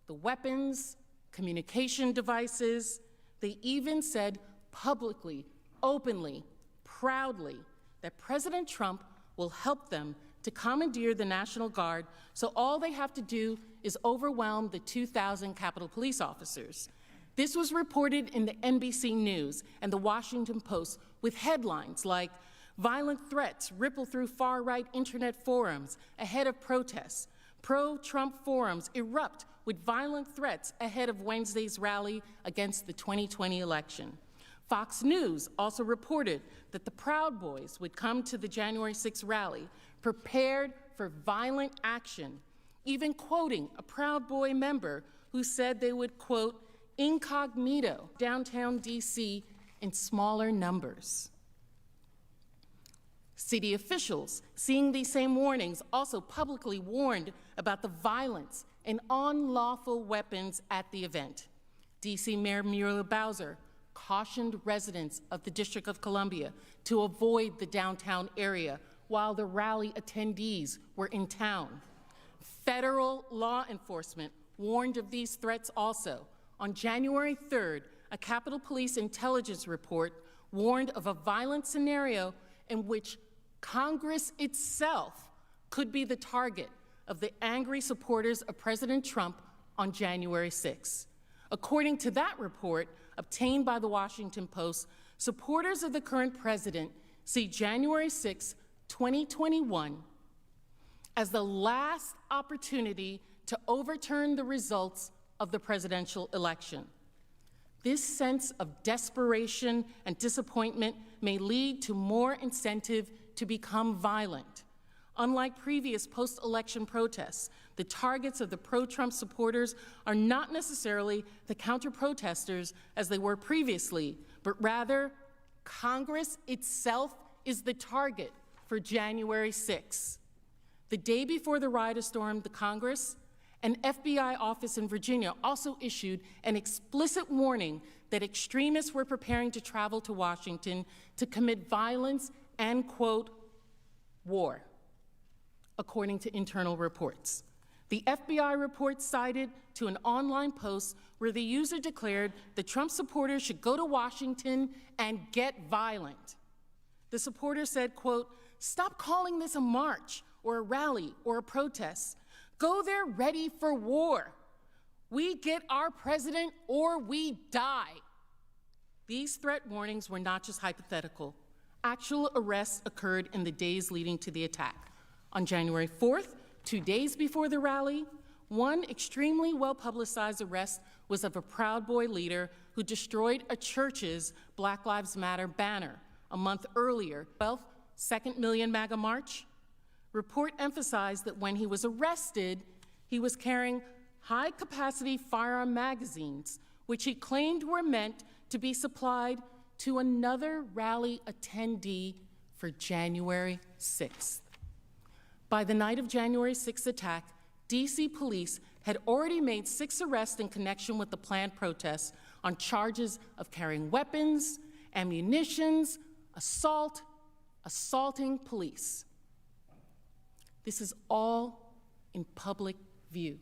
the weapons, communication devices. They even said publicly, openly, proudly, that President Trump will help them to commandeer the National Guard, so all they have to do is overwhelm the 2,000 Capitol Police officers. This was reported in the NBC News and the Washington Post with headlines like, "Violent threats ripple through far-right internet forums ahead of protests. Pro-Trump forums erupt with violent threats ahead of Wednesday's rally against the 2020 election." Fox News also reported that the Proud Boys would come to the January 6th rally prepared for violent action, even quoting a Proud Boy member who said they would, quote, "incognito downtown DC in smaller numbers." City officials, seeing these same warnings, also publicly warned about the violence and unlawful weapons at the event. DC Mayor Muriel Bowser cautioned residents of the District of Columbia to avoid the downtown area while the rally attendees were in town. Federal law enforcement warned of these threats also. On January 3rd, a Capitol Police intelligence report warned of a violent scenario in which Congress itself could be the target of the angry supporters of President Trump on January 6th. According to that report, obtained by the Washington Post, supporters of the current president see January 6, 2021, as the last opportunity to overturn the results of the presidential election. This sense of desperation and disappointment may lead to more incentive to become violent. unlike previous post-election protests, the targets of the pro-Trump supporters are not necessarily the counter-protesters as they were previously, but rather Congress itself is the target for January 6th. The day before the rioters stormed the Congress, an FBI office in Virginia also issued an explicit warning that extremists were preparing to travel to Washington to commit violence and, quote, war, according to internal reports. The FBI report cited to an online post where the user declared that Trump supporters should go to Washington and get violent. The supporter said, quote, "Stop calling this a march or a rally or a protest. Go there ready for war. We get our president or we die." These threat warnings were not just hypothetical. Actual arrests occurred in the days leading to the attack. On January 4th, 2 days before the rally, one extremely well-publicized arrest was of a Proud Boy leader who destroyed a church's Black Lives Matter banner a month earlier, 12th Second Million MAGA March. Report emphasized that when he was arrested, he was carrying high-capacity firearm magazines, which he claimed were meant to be supplied to another rally attendee for January 6th. By the night of January 6th attack, D.C. police had already made 6 arrests in connection with the planned protests on charges of carrying weapons, ammunitions, assaulting police. This is all in public view,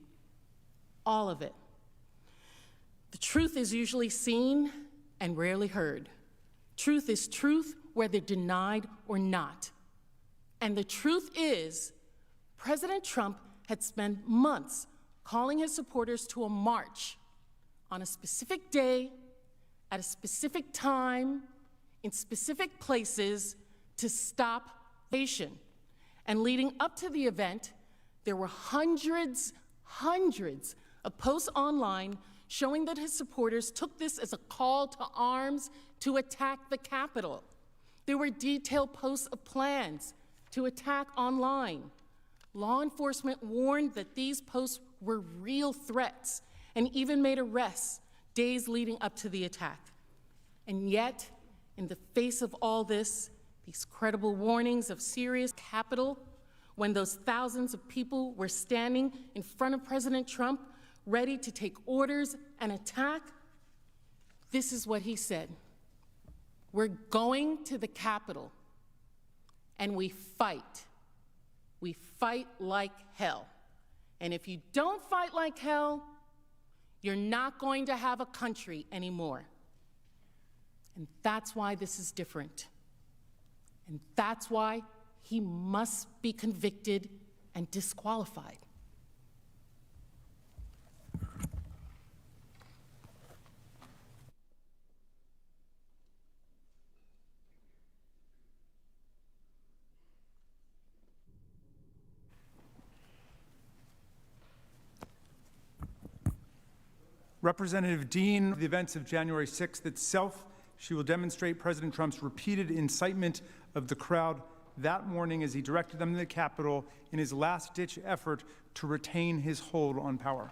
all of it. The truth is usually seen and rarely heard. Truth is truth, whether denied or not. And the truth is, President Trump had spent months calling his supporters to a march on a specific day, at a specific time, in specific places to stop invasion. And leading up to the event, there were hundreds of posts online showing that his supporters took this as a call to arms to attack the Capitol. There were detailed posts of plans to attack online. Law enforcement warned that these posts were real threats and even made arrests days leading up to the attack. And yet, in the face of all this, these credible warnings of serious Capitol, when those thousands of people were standing in front of President Trump, ready to take orders and attack, this is what he said: "We're going to the Capitol, and we fight. We fight like hell. And if you don't fight like hell, you're not going to have a country anymore." And that's why this is different. And that's why he must be convicted and disqualified. Representative Dean, the events of January 6th itself, she will demonstrate President Trump's repeated incitement of the crowd that morning as he directed them to the Capitol in his last-ditch effort to retain his hold on power.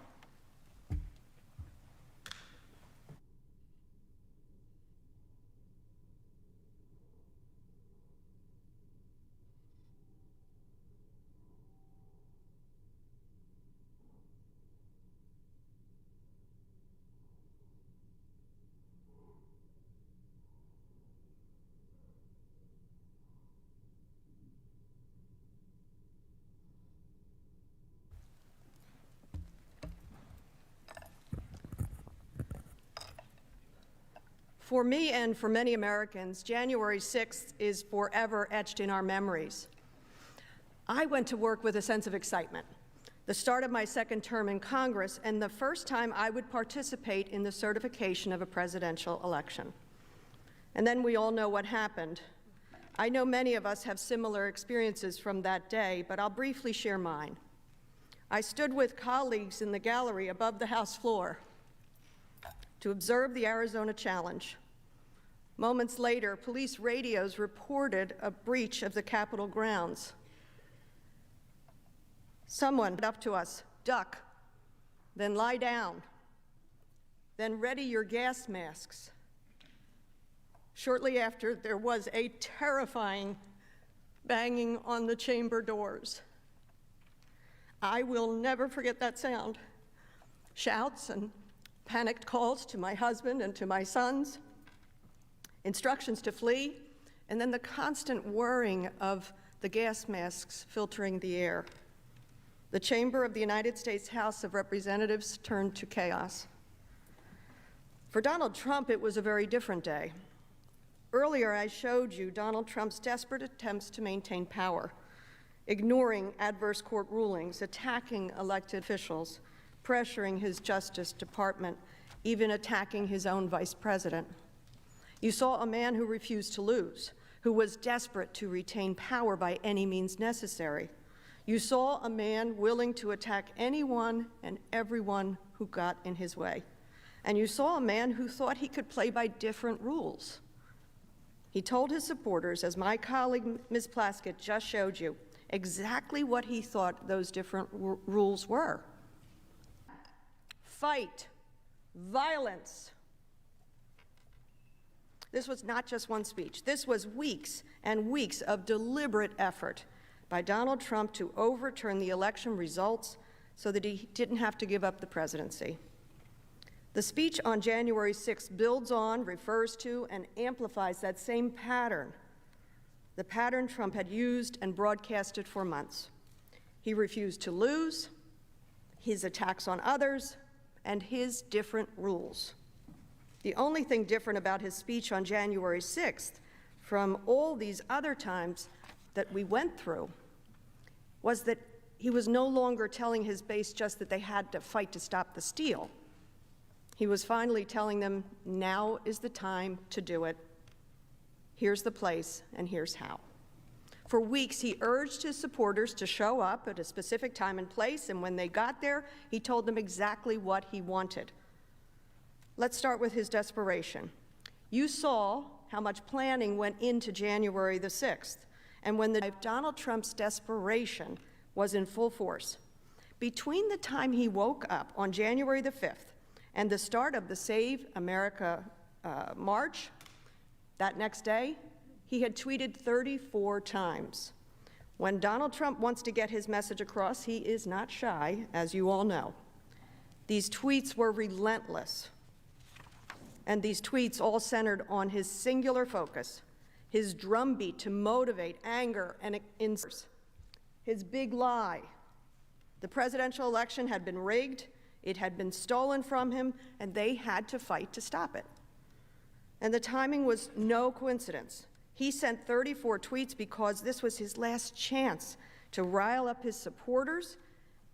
For me and for many Americans, January 6th is forever etched in our memories. I went to work with a sense of excitement, the start of my second term in Congress and the first time I would participate in the certification of a presidential election. And then we all know what happened. I know many of us have similar experiences from that day, but I'll briefly share mine. I stood with colleagues in the gallery above the House floor to observe the Arizona challenge. Moments later, police radios reported a breach of the Capitol grounds. Someone up to us, duck, then lie down, then ready your gas masks. Shortly after, there was a terrifying banging on the chamber doors. I will never forget that sound. Shouts and panicked calls to my husband and to my sons, instructions to flee, and then the constant whirring of the gas masks filtering the air. The chamber of the United States House of Representatives turned to chaos. For Donald Trump, it was a very different day. Earlier, I showed you Donald Trump's desperate attempts to maintain power, ignoring adverse court rulings, attacking elected officials, pressuring his Justice Department, even attacking his own vice president. You saw a man who refused to lose, who was desperate to retain power by any means necessary. You saw a man willing to attack anyone and everyone who got in his way. And you saw a man who thought he could play by different rules. He told his supporters, as my colleague Ms. Plaskett just showed you, exactly what he thought those different rules were. Fight, violence. This was not just one speech. This was weeks and weeks of deliberate effort by Donald Trump to overturn the election results so that he didn't have to give up the presidency. The speech on January 6th builds on, refers to, and amplifies that same pattern, the pattern Trump had used and broadcasted for months. He refused to lose, his attacks on others, and his different rules. The only thing different about his speech on January 6th from all these other times that we went through was that he was no longer telling his base just that they had to fight to stop the steal. He was finally telling them, now is the time to do it. Here's the place, and here's how. For weeks, he urged his supporters to show up at a specific time and place, and when they got there, he told them exactly what he wanted. Let's start with his desperation. You saw how much planning went into January the 6th, and when Donald Trump's desperation was in full force. Between the time he woke up on January the 5th and the start of the Save America March, that next day, he had tweeted 34 times. When Donald Trump wants to get his message across, he is not shy, as you all know. These tweets were relentless. And these tweets all centered on his singular focus, his drumbeat to motivate anger and insult, his big lie. The presidential election had been rigged, it had been stolen from him, and they had to fight to stop it. And the timing was no coincidence. He sent 34 tweets because this was his last chance to rile up his supporters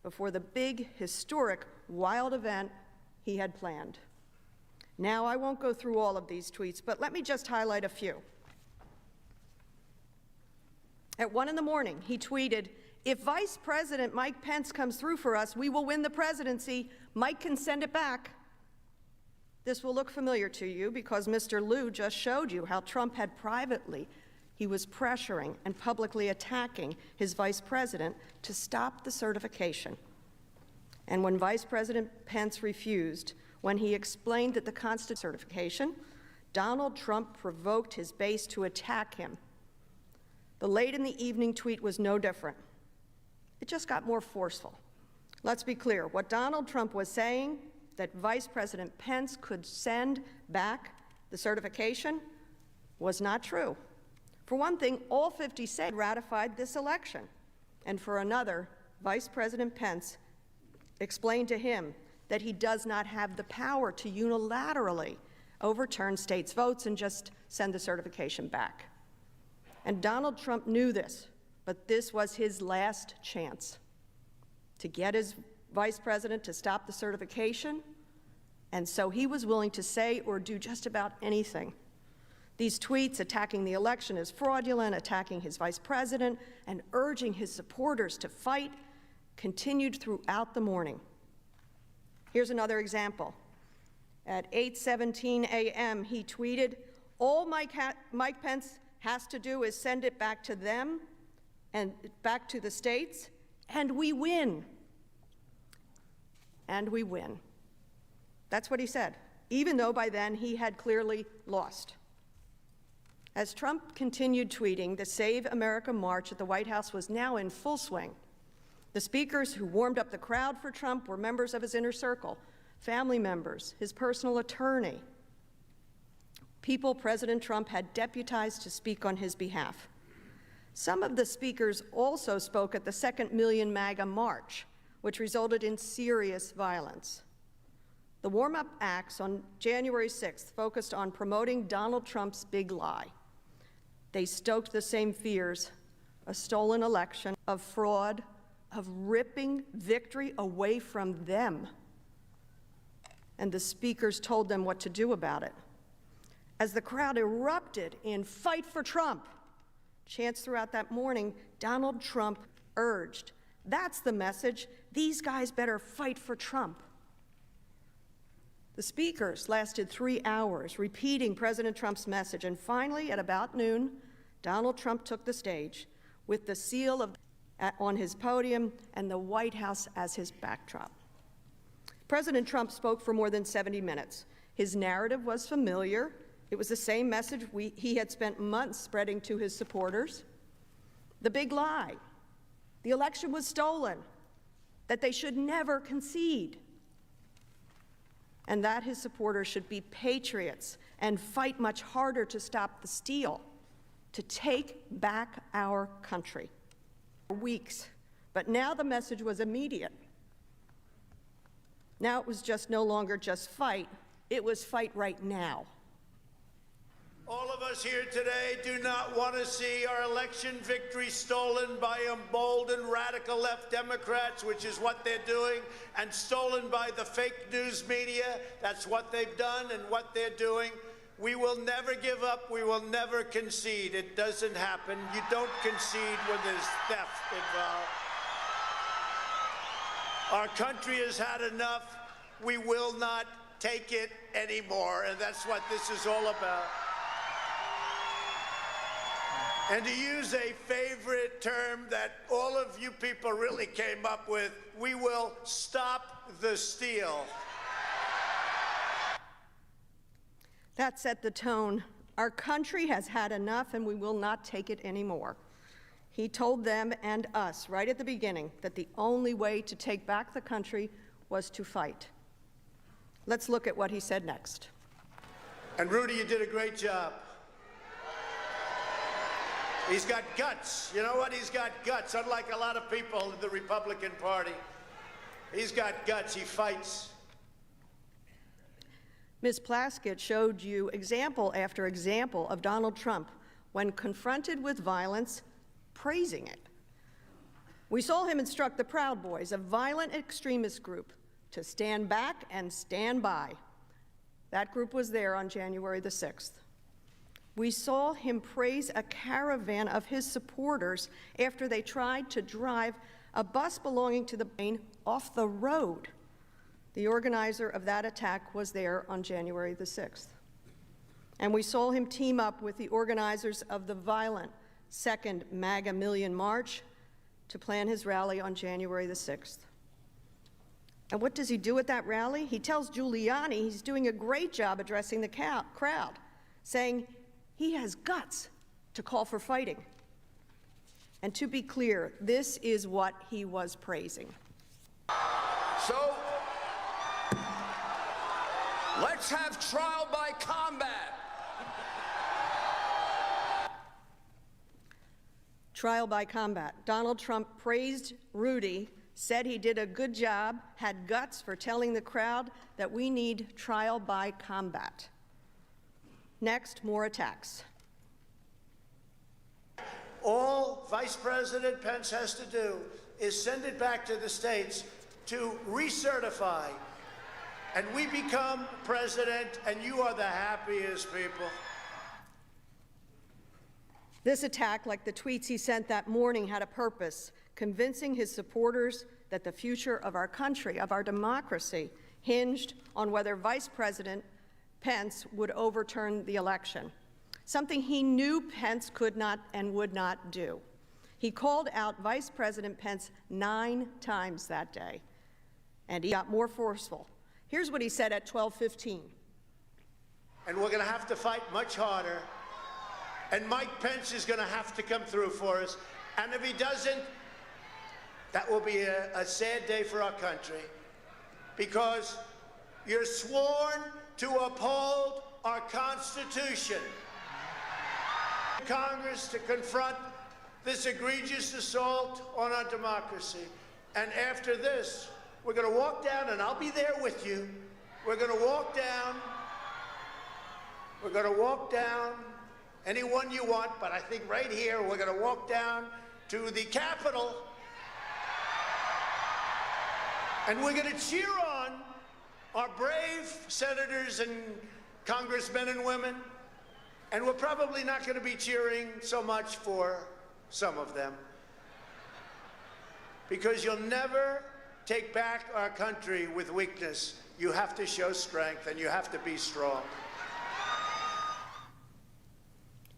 before the big, historic, wild event he had planned. Now, I won't go through all of these tweets, but let me just highlight a few. At 1 in the morning, he tweeted, "If Vice President Mike Pence comes through for us, we will win the presidency. Mike can send it back." This will look familiar to you because Mr. Liu just showed you how Trump had he was pressuring and publicly attacking his vice president to stop the certification. And when Vice President Pence refused, when he explained that the Constitution certification, Donald Trump provoked his base to attack him. The late in the evening tweet was no different. It just got more forceful. Let's be clear. What Donald Trump was saying, that Vice President Pence could send back the certification, was not true. For one thing, all 50 states ratified this election. And for another, Vice President Pence explained to him that he does not have the power to unilaterally overturn states' votes and just send the certification back. And Donald Trump knew this, but this was his last chance to get his vice president to stop the certification, and so he was willing to say or do just about anything. These tweets attacking the election as fraudulent, attacking his vice president, and urging his supporters to fight continued throughout the morning. Here's another example. At 8:17 a.m., he tweeted, "All Mike Pence has to do is send it back to them and back to the states, and we win. And we win. That's what he said, even though by then he had clearly lost. As Trump continued tweeting, the Save America March at the White House was now in full swing. The speakers who warmed up the crowd for Trump were members of his inner circle, family members, his personal attorney, people President Trump had deputized to speak on his behalf. Some of the speakers also spoke at the second Million MAGA March, which resulted in serious violence. The warm-up acts on January 6th focused on promoting Donald Trump's big lie. They stoked the same fears, a stolen election, of fraud, of ripping victory away from them. And the speakers told them what to do about it. As the crowd erupted in "Fight for Trump," chants throughout that morning, Donald Trump urged, "That's the message. These guys better fight for Trump." The speakers lasted 3 hours, repeating President Trump's message, and finally, at about noon, Donald Trump took the stage with the seal on his podium and the White House as his backdrop. President Trump spoke for more than 70 minutes. His narrative was familiar. It was the same message he had spent months spreading to his supporters. The big lie. The election was stolen, that they should never concede, and that his supporters should be patriots and fight much harder to stop the steal, to take back our country. For weeks, but now the message was immediate. Now it was just no longer just fight, it was fight right now. All of us here today do not want to see our election victory stolen by emboldened radical left Democrats, which is what they're doing, and stolen by the fake news media. That's what they've done and what they're doing. We will never give up. We will never concede. It doesn't happen. You don't concede when there's theft involved. Our country has had enough. We will not take it anymore, and that's what this is all about. And to use a favorite term that all of you people really came up with, we will stop the steal. That set the tone. Our country has had enough and we will not take it anymore. He told them and us right at the beginning that the only way to take back the country was to fight. Let's look at what he said next. And Rudy, you did a great job. He's got guts. You know what? He's got guts, unlike a lot of people in the Republican Party. He's got guts. He fights. Ms. Plaskett showed you example after example of Donald Trump, when confronted with violence, praising it. We saw him instruct the Proud Boys, a violent extremist group, to stand back and stand by. That group was there on January the 6th. We saw him praise a caravan of his supporters after they tried to drive a bus belonging to the plane off the road. The organizer of that attack was there on January the 6th. And we saw him team up with the organizers of the violent second MAGA Million March to plan his rally on January the 6th. And what does he do at that rally? He tells Giuliani he's doing a great job addressing the crowd, saying he has guts to call for fighting. And to be clear, this is what he was praising. So, let's have trial by combat. Trial by combat. Donald Trump praised Rudy, said he did a good job, had guts for telling the crowd that we need trial by combat. Next, more attacks. All Vice President Pence has to do is send it back to the states to recertify, and we become president, and you are the happiest people. This attack, like the tweets he sent that morning, had a purpose: convincing his supporters that the future of our country, of our democracy, hinged on whether Vice President Pence would overturn the election, something he knew Pence could not and would not do. He called out Vice President Pence 9 times that day, and he got more forceful. Here's what he said at 12:15. And we're going to have to fight much harder. And Mike Pence is going to have to come through for us. And if he doesn't, that will be a sad day for our country, because you're sworn to uphold our Constitution. Congress to confront this egregious assault on our democracy. And after this, we're going to walk down, and I'll be there with you. We're going to walk down. We're going to walk down anyone you want, but I think right here we're going to walk down to the Capitol, and we're going to cheer on our brave senators and congressmen and women, and we're probably not going to be cheering so much for some of them, because you'll never take back our country with weakness. You have to show strength, and you have to be strong.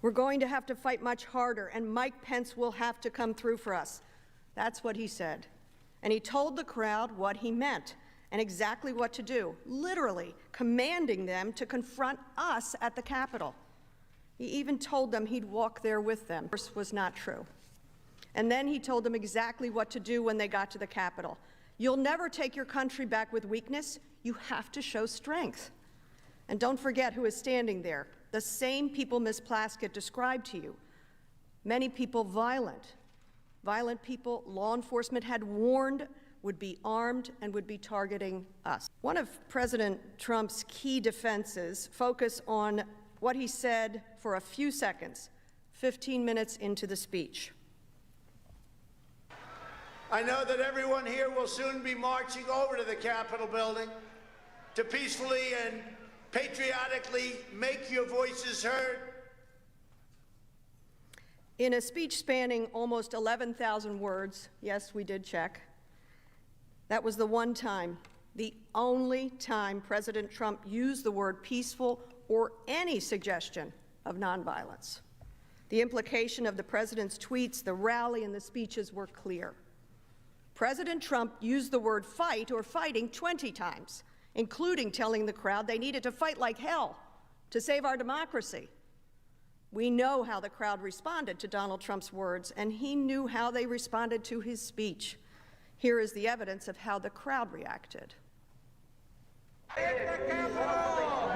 We're going to have to fight much harder, and Mike Pence will have to come through for us. That's what he said. And he told the crowd what he meant and exactly what to do, literally commanding them to confront us at the Capitol. He even told them he'd walk there with them. This was not true. And then he told them exactly what to do when they got to the Capitol. You'll never take your country back with weakness. You have to show strength. And don't forget who is standing there. The same people Ms. Plaskett described to you. Many people violent. Violent people law enforcement had warned would be armed and would be targeting us. One of President Trump's key defenses focus on what he said for a few seconds, 15 minutes into the speech. I know that everyone here will soon be marching over to the Capitol building to peacefully and patriotically make your voices heard. In a speech spanning almost 11,000 words, yes, we did check, that was the one time, the only time President Trump used the word peaceful or any suggestion of nonviolence. The implication of the president's tweets, the rally, and the speeches were clear. President Trump used the word fight or fighting 20 times, including telling the crowd they needed to fight like hell to save our democracy. We know how the crowd responded to Donald Trump's words, and he knew how they responded to his speech. Here is the evidence of how the crowd reacted. Take the Capitol!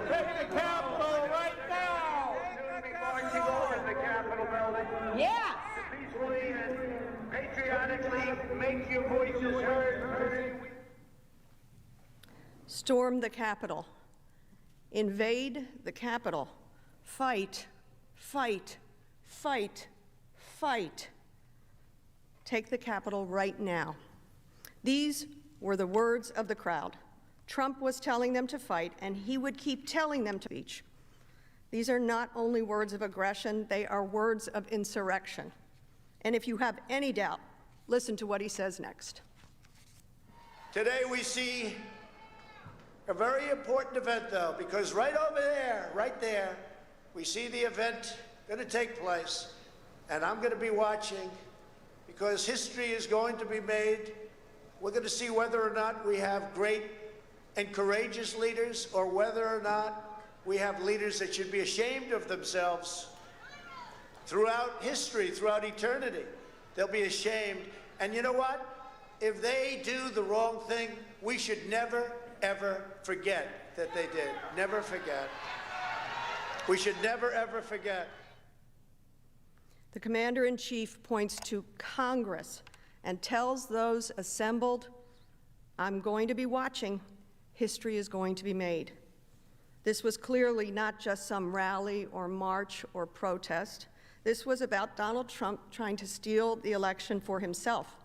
Take the Capitol right now! We'll be marching over to the Capitol building. Yeah! To peacefully and patriotically make your voices heard. Storm the Capitol. Invade the Capitol. Fight, fight, fight, fight. Take the Capitol right now. These were the words of the crowd. Trump was telling them to fight, and he would keep telling them to speech. These are not only words of aggression, they are words of insurrection. And if you have any doubt, listen to what he says next. Today we see a very important event, though, because right over there, right there, we see the event going to take place, and I'm going to be watching, because history is going to be made. We're going to see whether or not we have great and courageous leaders, or whether or not we have leaders that should be ashamed of themselves. Throughout history, throughout eternity, they'll be ashamed. And you know what? If they do the wrong thing, we should never, ever forget that they did. Never forget. We should never, ever forget. The Commander-in-Chief points to Congress and tells those assembled, I'm going to be watching. History is going to be made. This was clearly not just some rally or march or protest. This was about Donald Trump trying to steal the election for himself.